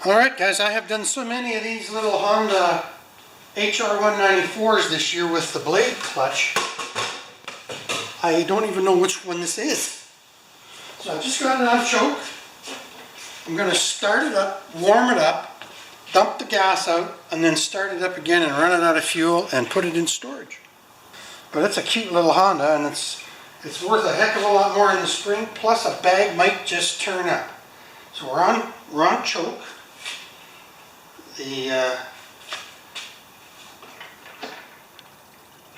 Alright guys, I have done so many of these little Honda HR194s this year with the blade clutch, I don't even know which one this is. So I've just got it on choke. I'm going to start it up, warm it up, dump the gas out, and then start it up again and run it out of fuel and put it in storage. But it's a cute little Honda, and it's worth a heck of a lot more in the spring, plus a bag might just turn up. So we're on choke.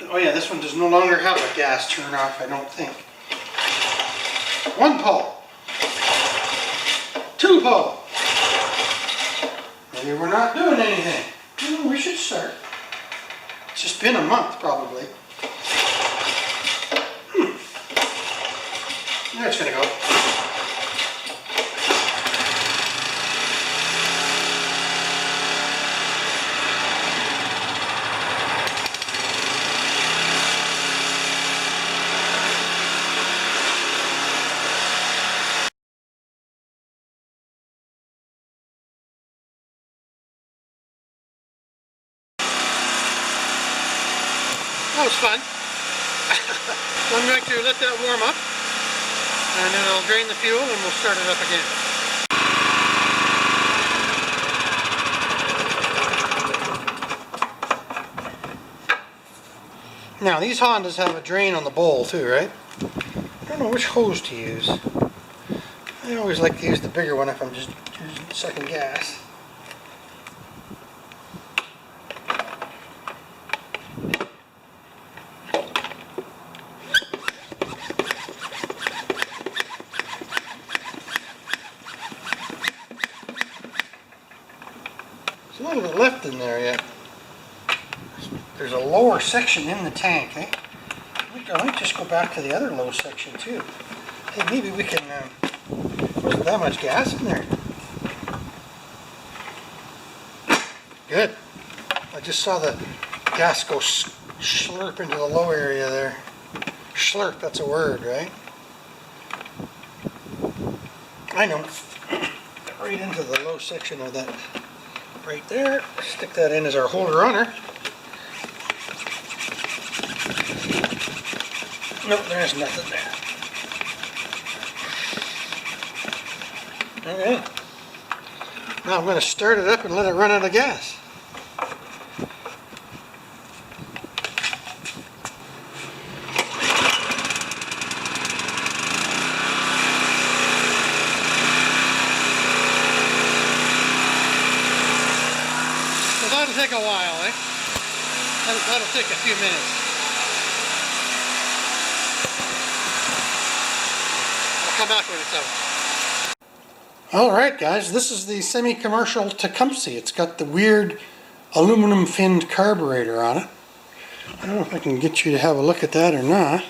Oh yeah, this one does no longer have a gas turn off, I don't think. One pull. Two pull. Maybe we're not doing anything. Well, we should start. It's just been a month probably. There it's going to go. That was fun. I'm going to let that warm up, and then I'll drain the fuel and we'll start it up again. Now these Hondas have a drain on the bowl too, right? I don't know which hose to use. I always like to use the bigger one if I'm just sucking gas. There's a little bit left in there yet. There's a lower section in the tank, eh? I might just go back to the other low section too. Hey, maybe we can, there wasn't that much gas in there. Good. I just saw the gas go slurp into the low area there. Slurp, that's a word, right? I know. Right into the low section of that. Right there. Stick that in as our holder runner. Nope, there's nothing there. Okay. Now I'm going to start it up and let it run out of gas. So that'll take a while, eh? That'll take a few minutes. Come back when it's out. Alright guys, this is the semi-commercial Tecumseh. It's got the weird aluminum finned carburetor on it. I don't know if I can get you to have a look at that or not.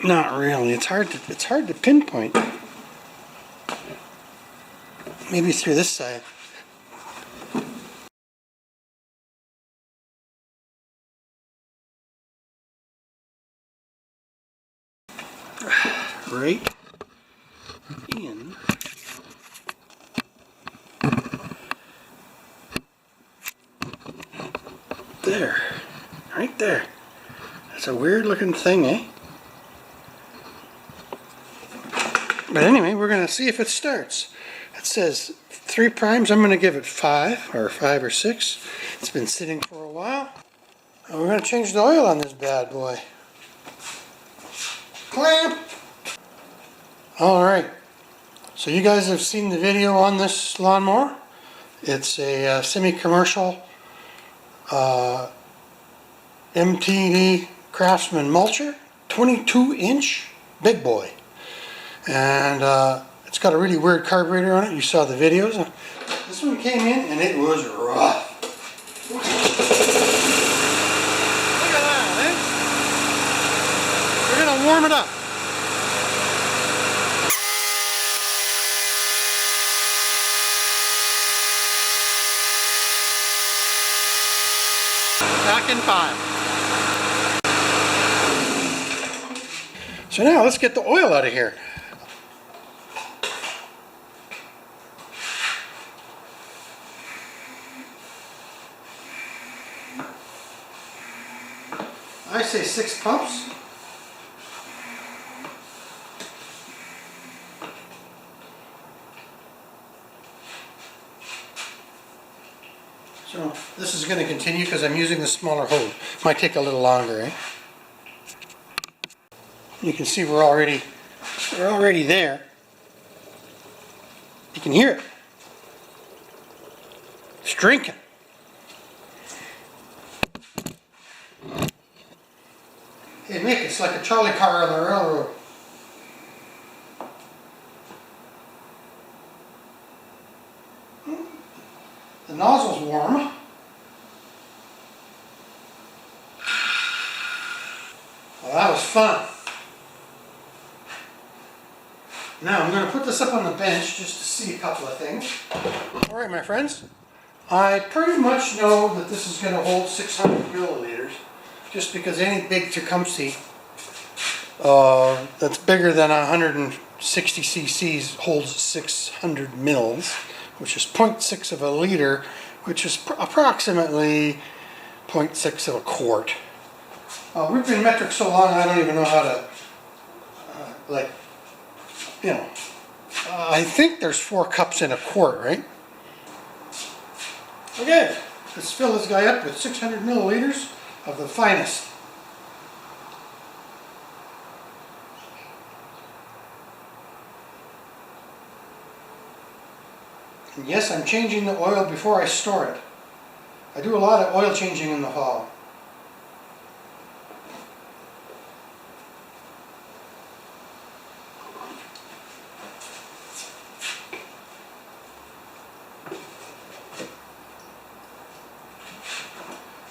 Not really. It's hard to pinpoint. Maybe through this side. Right in there, right there. That's a weird looking thing, eh? But anyway, we're going to see if it starts. It says 3 primes. I'm going to give it 5 or 6. It's been sitting for a while. And we're going to change the oil on this bad boy. Clamp! Alright, so you guys have seen the video on this lawnmower. It's a semi-commercial MTD Craftsman mulcher, 22-inch big boy. And it's got a really weird carburetor on it. You saw the videos. This one came in and it was rough. Look at that, eh? We're going to warm it up. Back in 5. So now let's get the oil out of here. I say 6 pumps. So this is going to continue because I'm using the smaller hose. Might take a little longer, eh? You can see we're already there. You can hear it. It's drinking. Hey Mick, it's like a trolley car on the railroad. The nozzle's warm. Well, that was fun. Now I'm going to put this up on the bench just to see a couple of things. Alright my friends, I pretty much know that this is going to hold 600 milliliters just because any big Tecumseh that's bigger than 160 cc's holds 600 mils, which is 0.6 of a liter, which is approximately 0.6 of a quart. We've been metric so long I don't even know how to, I think there's 4 cups in a quart, right? Okay, let's fill this guy up with 600 milliliters of the finest. And yes, I'm changing the oil before I store it. I do a lot of oil changing in the fall.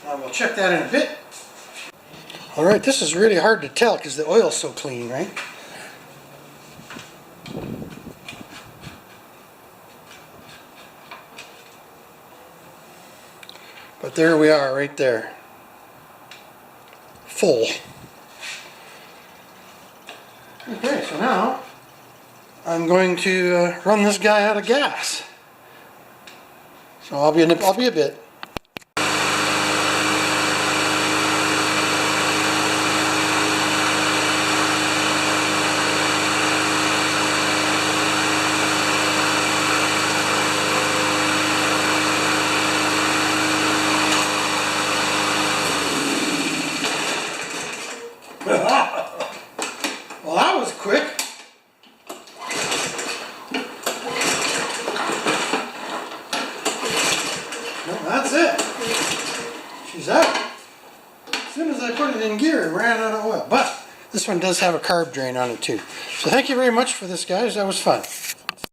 Now we'll check that in a bit. Alright, this is really hard to tell because the oil's so clean, right? But there we are, right there. Full. Okay, so now I'm going to run this guy out of gas. So I'll be a bit. Well, that was quick. Well, that's it. She's out. As soon as I put it in gear, it ran out of oil. But this one does have a carb drain on it too. So thank you very much for this, guys. That was fun.